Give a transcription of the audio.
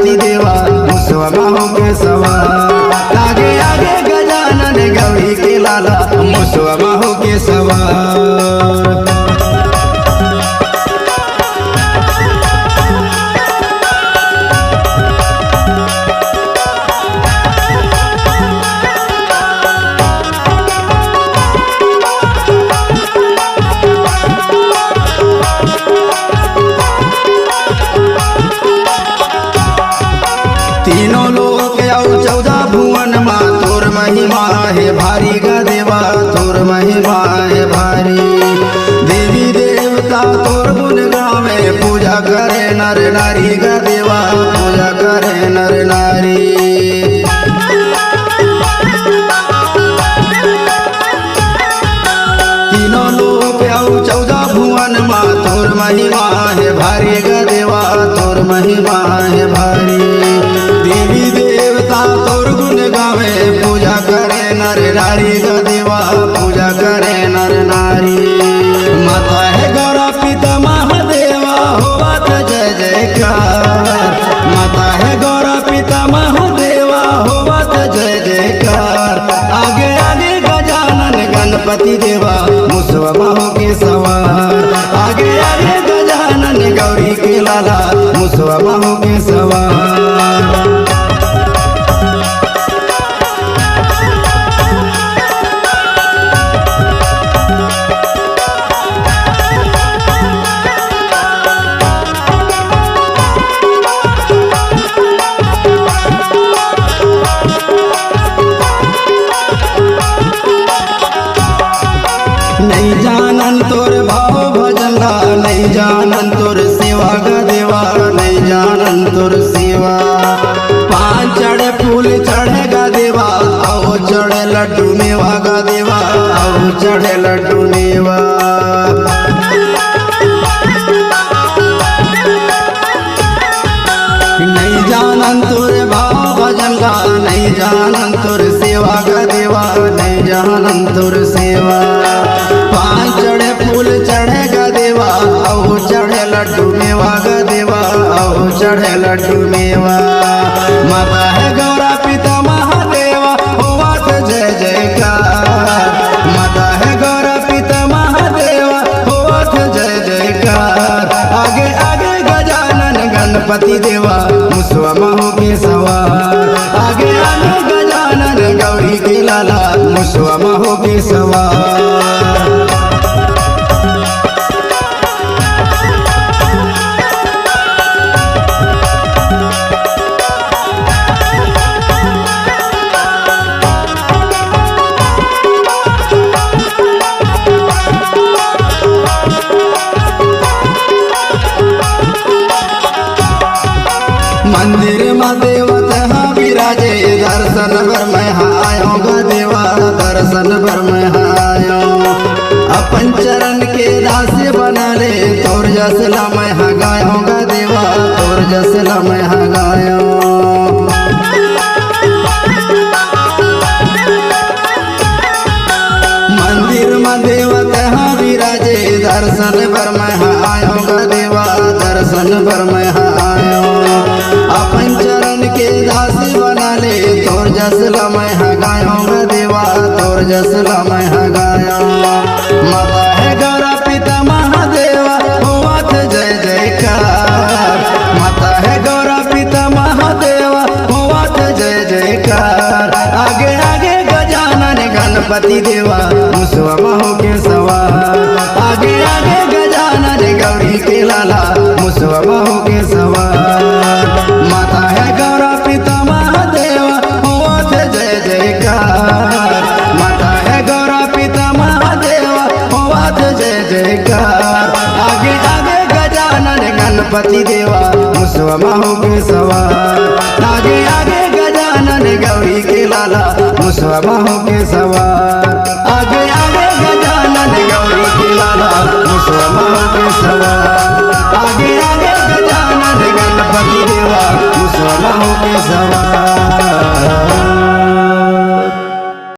गणपति देवा मुसवा माहो के सवार। आगे आगे गजानन गौरी के लाला मुसवा माहो के सवार। तीनों लोक और 14 भुवन माँ तोर महिमा है भारी गा देवा तोर महिमा है भारी। देवी देवता तोर गुण गावे पूजा करे नर नारी गा देवा पूजा करे नर नारी। तीनों लोक और 14 भुवन माँ तोर महिमा है भारी गा देवा तोर महिमा है भारी। देवी देवता तोर गुण गावे पूजा करे नर नारी गा देवा पूजा करे नर नारी। माता है गौरा पिता महादेवा होवत जय जयकार। माता है गौरा पिता महादेवा होवत जय जयकार। आगे आगे गजानन गणपति देवा मुसवा माहो के सवार। आगे आगे गजानन गौरी के लाला मुसवा माहो के सवार। नहीं जानन तोर भाव भजन ला नहीं जानन तोर सेवा गा देवा नहीं जानन तोर सेवा। 5 चढ़े फूल चढ़े गा देवा आओ चढ़े लड्डू मेवा गा देवा आओ चढ़े लड्डू मेवा। नहीं जानन तोर भाव भजन ला नहीं जानन तोर सेवा गा देवा नहीं जानन तोर सेवा। 5 चढ़े फूल चढ़े गा देवा आओ चढ़े लड्डू मेवा गा देवा आओ चढ़े लड्डू मेवा। माता है गौरा पिता महादेवा होवत जय जयकार। माता है गौरा पिता महादेवा होवत जय जयकार। आगे आगे गजानन गणपति देवा मुसवा माहो के सवार। आगे आगे गजानन गौरी के लाला मुसवा माहो के सवार। मंदिर में देवत हाँ विराजे दर्शन भर में आयो गा देवा दर्शन भर में आयो। अपन चरण के दास बना ले तोर जसला मैं हाँ गायो गा देवा तोर जसला मैं हाँ गायो। मंदिर में देवत हाँ विराजे दर्शन भर में आयो गा देवा दर्शन भर में आयो। अपन चरण के दास बना ले तोर जसला मैं हाँ गायो गा देवा तोर जसला मैं हाँ गायो। माता है गौरा पिता महादेवा होवत जय जयकार। माता है गौरा पिता महादेवा होवत जय जयकार। आगे आगे गजानन गणपति देवा मुसवा माहो के सवार। आगे आगे गजानन गौरी के लाला मुसवा माहो के सवार। माता है गौरा पिता महादेवा होवत जय जयकार। माता है गौरा पिता महादेवा होवत जय जयकार। आगे आगे गजानन गणपति देवा मुसवा माहो के सवार। आगे आगे गजानन गौरी के लाला मुसवा माहो के सवार। आगे आगे गजानन गौरी के लाला मुसवा माहो के सवार। आगे आगे गजानन गणपति देवा मुसवा माहो के सवार।